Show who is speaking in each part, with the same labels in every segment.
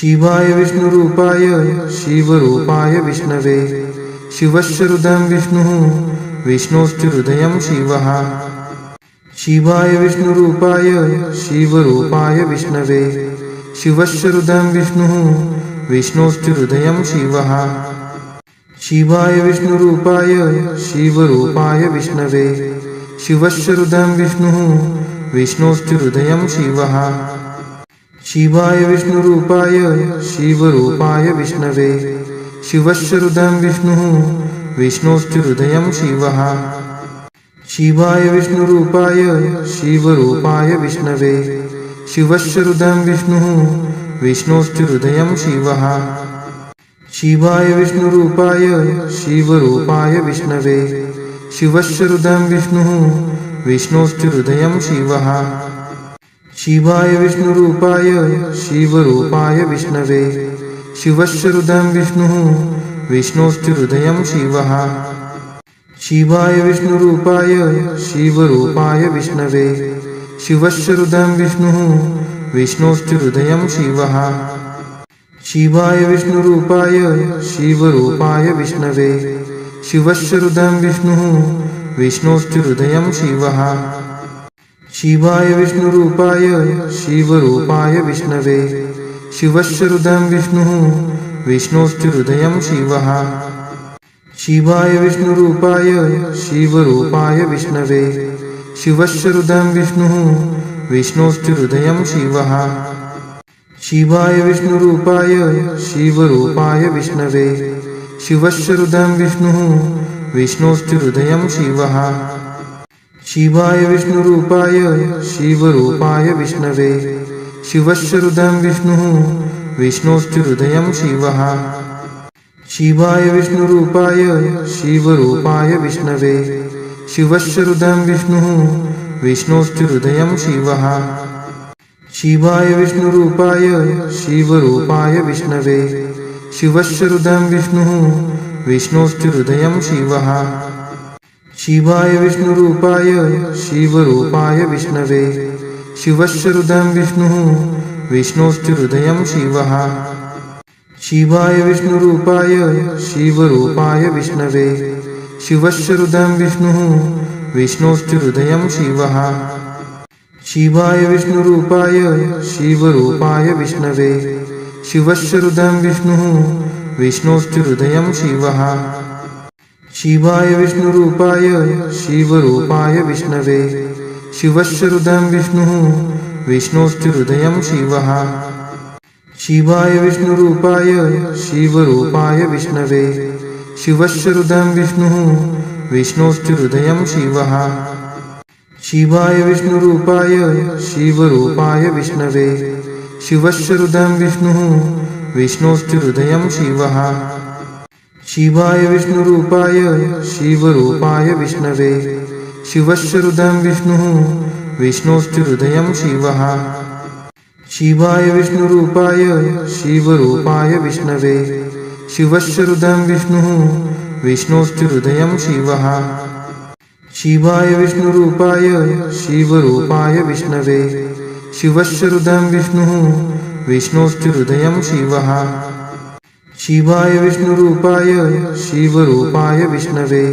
Speaker 1: शिवाय विष्णुरूपाय शिवरूपाय विष्णवे शिवश्चरुदं विष्णुः विष्णोश्चहृदयं शिवः शिवाय विष्णुरूपाय शिवरूपाय विष्णवे शिवश्चरुदं विष्णुः विष्णोश्चहृदयं शिवः शिवाय विष्णुरूपाय शिवरूपाय विष्णवे शिवश्चरुदं विष्णुः विष्णोश्चहृदयं शिवः शिवाय विष्णुरूपाय शिवरूपाय विष्णवे शिवश्चरुदं विष्णुः विष्णोश्चहृदयं शिवः शिवाय विष्णुरूपाय शिवरूपाय विष्णवे शिवश्चरुदं विष्णुः विष्णोश्चहृदयं शिवः शिवाय विष्णुरूपाय शिवरूपाय विष्णवे शिवश्चरुदं विष्णुः विष्णोश्चहृदयं शिवः शिवाय विष्णुरूपाय शिवरूपाय विष्णवे शिवश्चरुदं विष्णुः विष्णोश्चहृदयं शिवः शिवाय विष्णुरूपाय शिवरूपाय विष्णवे शिवश्चरुदं विष्णुः विष्णोश्चहृदयं शिवः शिवाय विष्णुरूपाय शिवरूपाय विष्णवे शिवश्चरुदं विष्णुः विष्णोश्चहृदयं शिवः शिवाय विष्णुरूपाय शिवरूपाय विष्णवे शिवश्चरुदं विष्णुः विष्णोश्चहृदयं शिवः शिवाय विष्णुरूपाय शिवरूपाय विष्णवे शिवश्चरुदं विष्णुः विष्णोश्चहृदयं शिवः शिवाय विष्णुरूपाय शिवरूपाय विष्णवे शिवश्चरुदं विष्णुः विष्णोश्चहृदयं शिवः शिवाय विष्णुरूपाय शिवरूपाय विष्णवे शिवश्चरुदं विष्णुः विष्णोश्चहृदयं शिवः शिवाय विष्णुरूपाय शिवरूपाय विष्णवे शिवश्चरुदं विष्णुः विष्णोश्चहृदयं शिवः शिवाय विष्णुरूपाय शिवरूपाय विष्णवे शिवश्चरुदं विष्णुः विष्णोश्चहृदयं शिवः शिवाय विष्णुरूपाय शिवरूपाय विष्णवे शिवश्चरुदं विष्णुः विष्णोश्चहृदयं शिवः शिवाय विष्णुरूपाय शिवरूपाय विष्णवे शिवश्चरुदं विष्णुः विष्णोश्चहृदयं शिवः शिवाय विष्णुरूपाय शिवरूपाय विष्णवे शिवश्चरुदं विष्णुः विष्णोश्चहृदयं शिवः शिवाय विष्णुरूपाय शिवरूपाय विष्णवे शिवश्चरुदं विष्णुः विष्णोश्चहृदयं शिवः शिवाय विष्णुरूपाय शिवरूपाय विष्णवे शिवश्चरुदं विष्णुः विष्णोश्चहृदयं शिवः शिवाय विष्णुरूपाय शिवरूपाय विष्णवे शिवश्चरुदं विष्णुः विष्णोश्चहृदयं शिवः शिवाय विष्णुरूपाय शिवरूपाय विष्णवे शिवश्चरुदं विष्णुः विष्णोश्चहृदयं शिवः शिवाय विष्णुरूपाय शिवरूपाय विष्णवे शिवश्चरुदं विष्णुः विष्णोश्चहृदयं शिवः शिवाय विष्णुरूपाय शिवरूपाय विष्णवे शिवश्चरुदं विष्णुः विष्णोश्चहृदयं शिवः शिवाय विष्णुरूपाय शिवरूपाय विष्णवे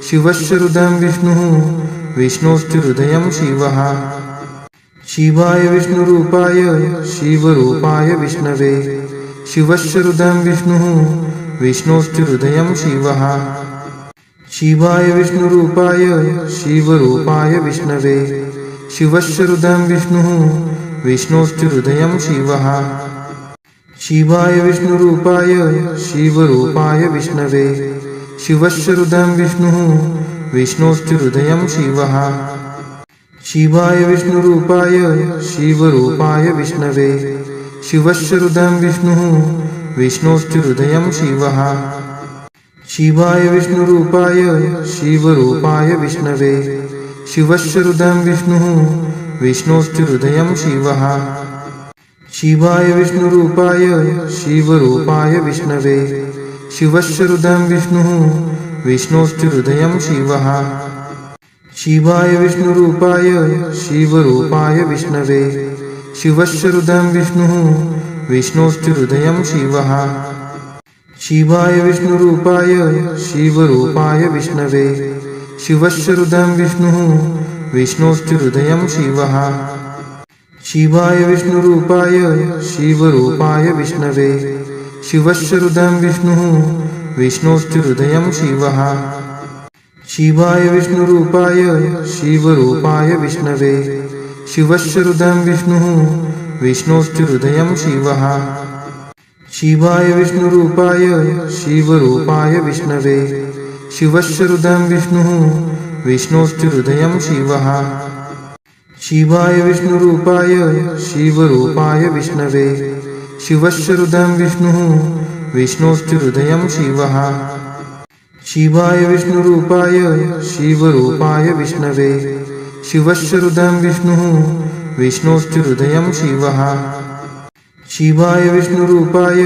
Speaker 1: शिवश्चरुदं विष्णुः विष्णोश्चहृदयं शिवः शिवाय विष्णुरूपाय शिवरूपाय विष्णवे शिवश्चरुदं विष्णुः विष्णोश्चहृदयं शिवः शिवाय विष्णुरूपाय शिवरूपाय विष्णवे शिवश्चरुदं विष्णुः विष्णोश्चहृदयं शिवः शिवाय विष्णुरूपाय शिवरूपाय विष्णवे शिवश्चरुदं विष्णुः विष्णोश्चहृदयं शिवः शिवाय विष्णुरूपाय शिवरूपाय विष्णवे शिवश्चरुदं विष्णुः विष्णोश्चहृदयं शिवः शिवाय विष्णुरूपाय शिवरूपाय विष्णवे शिवश्चरुदं विष्णुः विष्णोश्चहृदयं शिवः शिवाय विष्णुरूपाय शिवरूपाय विष्णवे शिवश्चरुदं विष्णुः विष्णोश्चहृदयं शिवः शिवाय विष्णुरूपाय शिवरूपाय विष्णवे शिवश्चरुदं विष्णुः विष्णोश्चहृदयं शिवः। शिवाय विष्णुरूपाय शिवरूपाय विष्णवे शिवश्चहृदं विष्णुः विष्णोश्चहृदयं शिवः। शिवाय विष्णुरूपाय शिवरूपाय विष्णवे शिवश्चहृदं विष्णुः विष्णोश्चहृदयं शिवः। शिवाय विष्णुरूपाय शिवरूपाय विष्णवे शिवश्चहृदं विष्णुः विष्णोश्चहृदयं शिवः। शिवाय विष्णुरूपाय शिवरूपाय विष्णवे शिवश्चहृदं विष्णुः विष्णोश्चहृदयं शिवः। शिवाय विष्णुरूपाय शिवरूपाय विष्णवे शिवश्चहृदं विष्णुः विष्णोश्चहृदयं शिवः। शिवाय विष्णुरूपाय शिवरूपाय विष्णवे शिवश्चहृदं विष्णुः विष्णोश्चहृदयं शिवः। शिवाय विष्णुरूपाय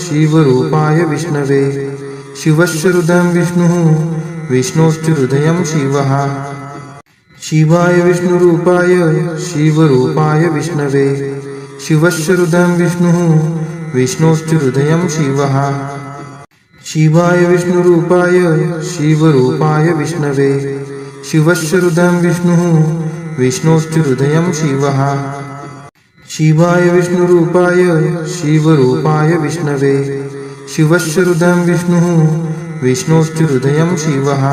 Speaker 1: शिवरूपाय विष्णवे शिवश्चहृदं विष्णुः विष्णोश्चहृदयं शिवः। शिवाय विष्णुरूपाय शिवरूपाय विष्णवे शिवश्चहृदं विष्णुः विष्णोश्चहृदयं शिवः। शिवाय विष्णुरूपाय शिवरूपाय विष्णवे शिवश्चहृदं विष्णुः विष्णोश्चहृदयं शिवः। शिवाय विष्णुरूपाय शिवरूपाय विष्णवे शिवश्चहृदं विष्णुः विष्णोश्चहृदयं शिवः।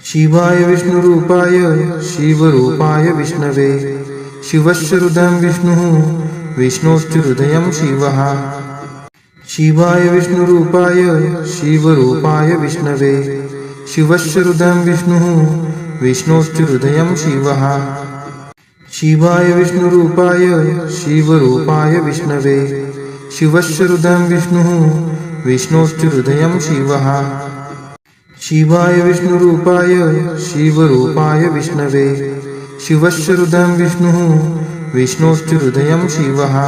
Speaker 1: शिवाय विष्णुरूपाय शिवरूपाय विष्णवे शिवश्चहृदं विष्णुः विष्णोश्चहृदयं शिवः। शिवाय विष्णुरूपाय शिवरूपाय विष्णवे शिवश्चहृदं विष्णुः विष्णोश्चहृदयं शिवः। शिवाय विष्णुरूपाय शिवरूपाय विष्णवे शिवश्चहृदं विष्णुः विष्णोश्चहृदयं शिवः। शिवाय विष्णुरूपाय शिवरूपाय विष्णवे शिवश्चहृदं विष्णुः विष्णोश्चहृदयं शिवः।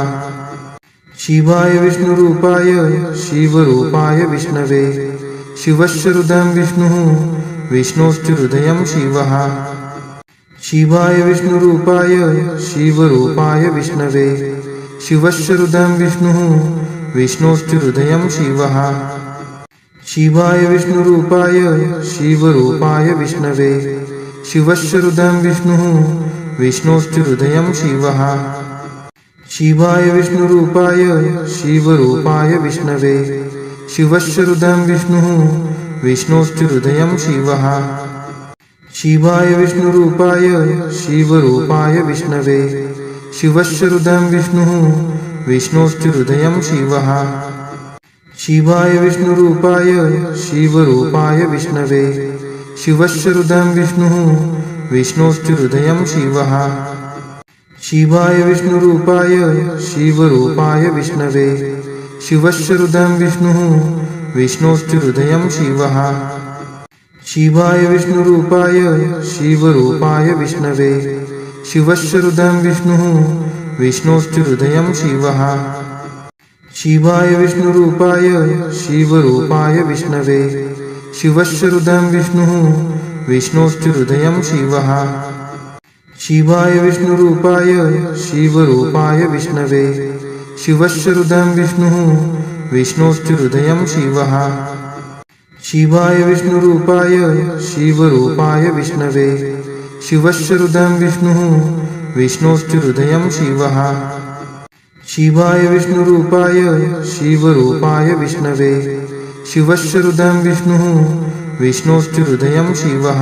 Speaker 1: शिवाय विष्णुरूपाय शिवरूपाय विष्णवे शिवश्चहृदं विष्णुः विष्णोश्चहृदयं शिवः। शिवाय विष्णुरूपाय शिवरूपाय विष्णवे शिवश्चहृदं विष्णुः विष्णोश्चहृदयं शिवः। शिवाय विष्णुरूपाय शिवरूपाय विष्णवे शिवश्चहृदं विष्णुः विष्णोश्चहृदयं शिवः। शिवाय विष्णुरूपाय शिवरूपाय विष्णवे शिवश्चहृदं विष्णुः विष्णोश्चहृदयं शिवः। शिवाय विष्णुरूपाय शिवरूपाय विष्णवे शिवश्चहृदं विष्णुः विष्णोश्चहृदयं शिवः। शिवाय विष्णुरूपाय शिवरूपाय विष्णवे शिवश्चहृदं विष्णुः विष्णोश्चहृदयं शिवः। शिवाय विष्णुरूपाय शिवरूपाय विष्णवे शिवश्चहृदं विष्णुः विष्णोश्चहृदयं शिवः। शिवाय विष्णुरूपाय शिवरूपाय विष्णवे शिवश्चहृदं विष्णुः विष्णोश्चहृदयं शिवः। शिवाय विष्णुरूपाय शिवरूपाय विष्णवे शिवश्चहृदं विष्णुः विष्णोश्चहृदयं शिवः। शिवाय विष्णुरूपाय शिवरूपाय विष्णवे शिवश्चहृदं विष्णुः विष्णोश्चहृदयं शिवः। शिवाय विष्णुरूपाय शिवरूपाय विष्णवे शिवश्चहृदं विष्णुः विष्णोश्चहृदयं शिवः। शिवाय विष्णुरूपाय शिवरूपाय विष्णवे शिवश्चहृदं विष्णुः विष्णोश्चहृदयं शिवः।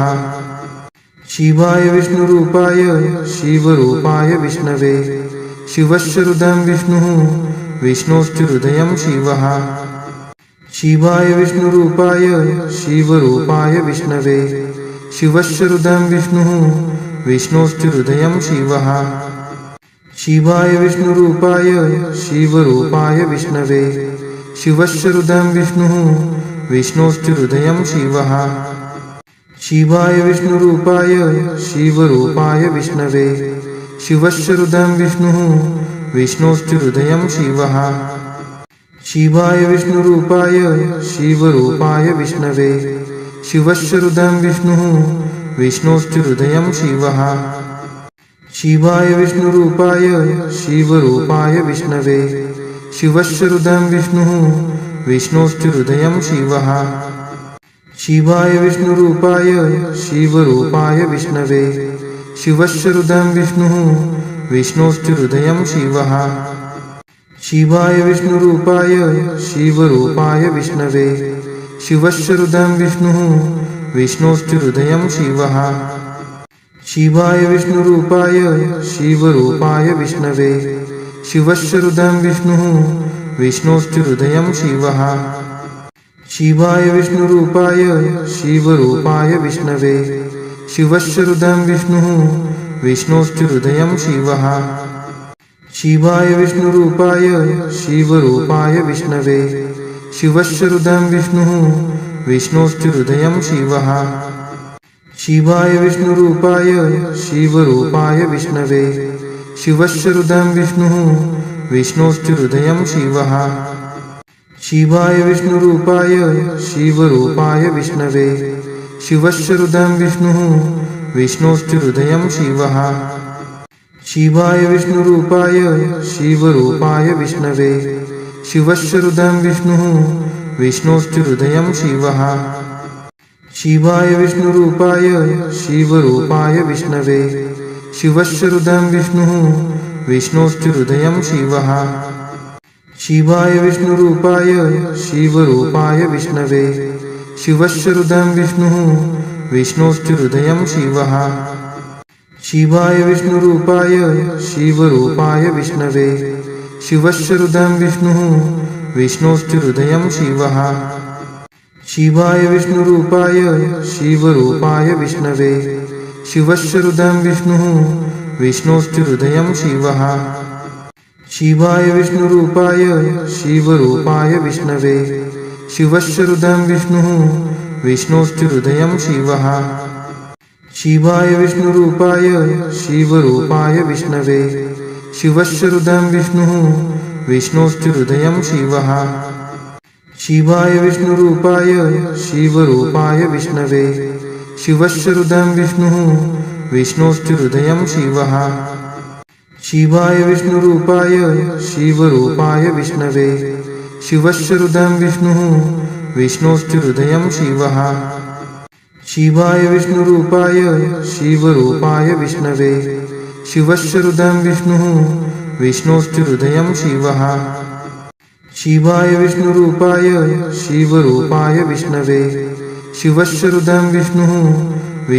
Speaker 1: शिवाय विष्णुरूपाय शिवरूपाय विष्णवे शिवश्चहृदं विष्णुः विष्णोश्चहृदयं शिवः। शिवाय विष्णुरूपाय शिवरूपाय विष्णवे शिवश्चहृदं विष्णुः विष्णोश्चहृदयं शिवः। शिवाय विष्णुरूपाय शिवरूपाय विष्णवे शिवश्चहृदं विष्णुः विष्णोश्चहृदयं शिवः। शिवाय विष्णुरूपाय शिवरूपाय विष्णवे शिवश्चहृदं विष्णुः विष्णोश्चहृदयं शिवः। शिवाय विष्णुरूपाय शिवरूपाय विष्णवे शिवश्चहृदं विष्णुः विष्णोश्चहृदयं शिवः। शिवाय विष्णुरूपाय शिवरूपाय विष्णवे शिवश्च हृदं विष्णुः विष्णोश्च हृदयं शिवः शिवाय विष्णुरूपाय शिवरूपाय विष्णवे शिवश्च हृदं विष्णुः विष्णोश्च हृदयं शिवः शिवाय विष्णुरूपाय शिवरूपाय विष्णवे शिवश्च हृदं विष्णुः विष्णोश्च हृदयं शिवः शिवाय विष्णुरूपाय शिवरूपाय विष्णवे शिवश्च हृदं विष्णुः विष्णोश्च हृदयं शिवः शिवाय विष्णुरूपाय शिवरूपाय विष्णवे शिवश्च हृदं विष्णुः विष्णोश्च हृदयं शिवः शिवाय विष्णुरूपाय शिवरूपाय विष्णवे शिवश्च हृदं विष्णुः विष्णोश्च हृदयं शिवः शिवाय विष्णुरूपाय शिवरूपाय विष्णवे शिवश्च हृदं विष्णुः विष्णोश्च हृदयं शिवः शिवाय विष्णुरूपाय शिवरूपाय विष्णवे शिवश्च हृदं विष्णुः विष्णोश्च हृदयं शिवः शिवाय विष्णुरूपाय शिवरूपाय विष्णवे शिवश्च हृदं विष्णुः विष्णोश्च हृदयं शिवः शिवाय विष्णुरूपाय शिवरूपाय विष्णवे शिवश्च हृदं विष्णुः विष्णोश्च हृदयं शिवः शिवाय विष्णुरूपाय शिवरूपाय विष्णवे शिवश्च हृदं विष्णुः विष्णोश्च हृदयं शिवः शिवाय विष्णुरूपाय शिवरूपाय विष्णवे शिवश्च हृदं विष्णुः विष्णोश्च हृदयं शिवः शिवाय विष्णुरूपाय शिवरूपाय विष्णवे शिवश्च हृदं विष्णुः विष्णोश्च हृदयं शिवः शिवाय विष्णुरूपाय शिवरूपाय विष्णवे शिवश्च हृदं विष्णुः विष्णोश्च हृदयं शिवः शिवाय विष्णुरूपाय शिवरूपाय विष्णवे शिवश्च हृदं विष्णुः विष्णोश्च हृदयं शिवः शिवाय विष्णुरूपाय शिवरूपाय विष्णवे शिवश्च हृदं विष्णुः विष्णोश्च हृदयं शिवः शिवाय विष्णुरूपाय शिवरूपाय विष्णवे शिवश्च हृदं विष्णुः विष्णोश्च हृदयं शिवः शिवाय विष्णुरूपाय शिवरूपाय विष्णवे शिवश्च हृदं विष्णुः विष्णोश्च हृदयं शिवः शिवाय विष्णुरूपाय शिवरूपाय विष्णवे शिवश्च हृदं विष्णुः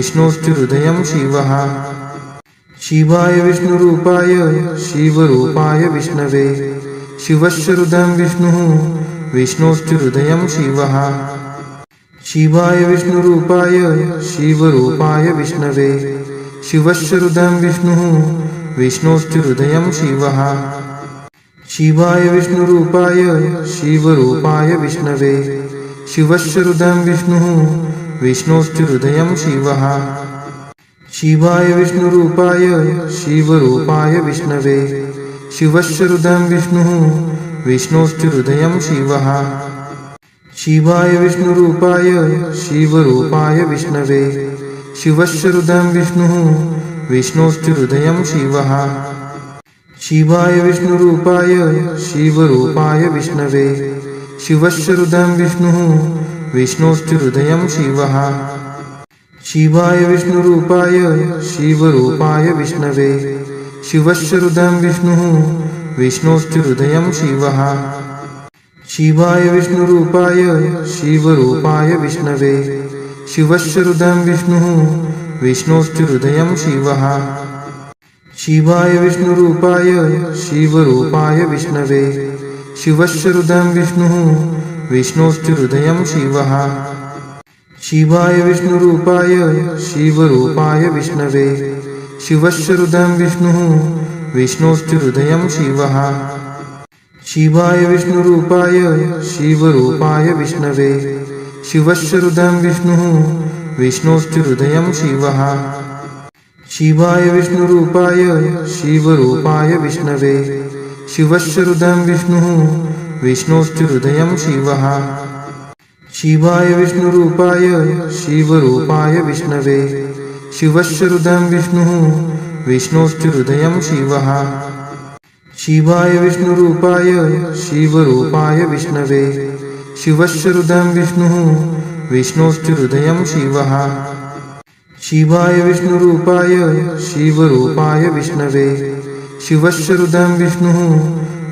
Speaker 1: विष्णोश्च हृदयं शिवः शिवाय विष्णुरूपाय शिवरूपाय विष्णवे शिवश्च हृदं विष्णुः विष्णोश्च हृदयं शिवः शिवाय विष्णुरूपाय शिवरूपाय विष्णवे शिवश्च हृदं विष्णुः विष्णोश्च हृदयं शिवः शिवाय विष्णुरूपाय शिवरूपाय विष्णवे शिवश्च हृदं विष्णुः विष्णोश्च हृदयं शिवः शिवाय विष्णुरूपाय शिवरूपाय विष्णवे शिवश्च हृदं विष्णुः विष्णोश्च हृदयं शिवः शिवाय विष्णुरूपाय शिवरूपाय विष्णवे शिवश्च हृदं विष्णुः विष्णोश्च हृदयं शिवः शिवाय विष्णुरूपाय शिवरूपाय विष्णवे शिवश्च हृदं विष्णुः विष्णोश्च हृदयं शिवः शिवाय विष्णुरूपाय शिवरूपाय विष्णवे शिवश्च हृदं विष्णुः विष्णोश्च हृदयं शिवः शिवाय विष्णुरूपाय शिवरूपाय विष्णवे शिवश्च हृदं विष्णुः विष्णोश्च हृदयं शिवः शिवाय विष्णुरूपाय शिवरूपाय विष्णवे शिवश्च हृदं विष्णुः विष्णोश्च हृदयं शिवः शिवाय विष्णुरूपाय शिवरूपाय विष्णवे शिवश्च हृदं विष्णुः विष्णोश्च हृदयं शिवः शिवाय विष्णुरूपाय शिवरूपाय विष्णवे शिवश्च हृदं विष्णुः विष्णोश्च हृदयं शिवः शिवाय विष्णुरूपाय शिवरूपाय विष्णवे शिवश्च हृदं विष्णुः विष्णोश्च हृदयं शिवः शिवाय विष्णुरूपाय शिवरूपाय विष्णवे शिवश्च हृदं विष्णुः विष्णोश्च हृदयं शिवः शिवाय विष्णुरूपाय शिवरूपाय विष्णवे शिवस्य हृदयं विष्णुः विष्णोश्च हृदयं शिवः शिवाय विष्णुरूपाय शिवरूपाय विष्णवे शिवस्य हृदयं विष्णुः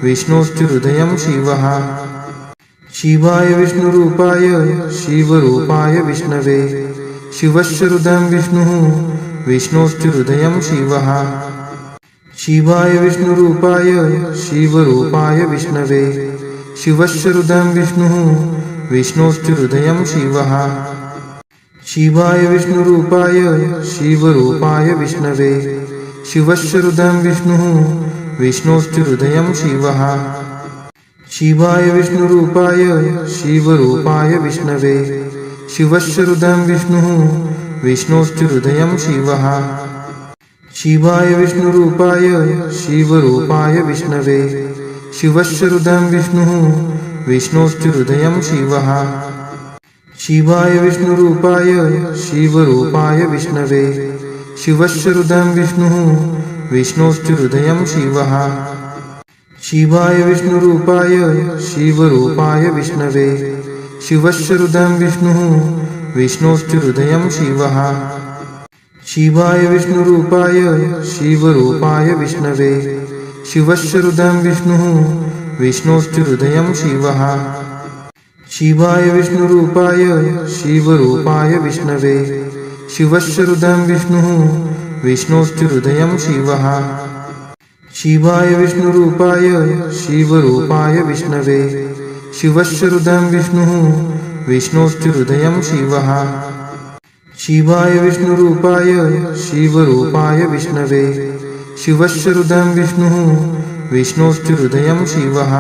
Speaker 1: विष्णोश्च हृदयं शिवः शिवाय विष्णुरूपाय शिवरूपाय विष्णवे शिवस्य हृदयं विष्णुः विष्णोश्च हृदयं शिवः शिवाय विष्णुरूपाय शिवरूपाय विष्णवे शिवस्य हृदयं विष्णुः विष्णोश्च हृदयं शिवः शिवाय विष्णुरूपाय शिवरूपाय विष्णवे शिवस्य हृदयं विष्णुः विष्णोश्च हृदयं शिवः शिवाय विष्णुरूपाय शिवरूपाय विष्णवे शिवस्य हृदयं विष्णुः विष्णोश्च हृदयं शिवः शिवाय विष्णुरूपाय शिवरूपाय विष्णवे शिवस्य हृदयं विष्णुः विष्णोश्च हृदयं शिवः शिवाय विष्णुरूपाय शिवरूपाय विष्णवे शिवस्य हृदयं विष्णुः विष्णोश्च हृदयं शिवः शिवाय विष्णुरूपाय शिवरूपाय विष्णवे शिवस्य हृदयं विष्णुः विष्णोश्च हृदयं शिवः शिवाय विष्णुरूपाय शिवरूपाय विष्णवे शिवस्य हृदयं विष्णुः विष्णोश्च हृदयं शिवः शिवाय विष्णुरूपाय शिवरूपाय विष्णवे शिवस्य हृदयं विष्णुः विष्णोश्च हृदयं शिवः शिवाय विष्णुरूपाय शिवरूपाय विष्णवे शिवस्य हृदयं विष्णुः विष्णोश्च हृदयं शिवः शिवाय विष्णुरूपाय शिवरूपाय विष्णवे शिवस्य हृदयं विष्णुः विष्णोश्च हृदयं शिवः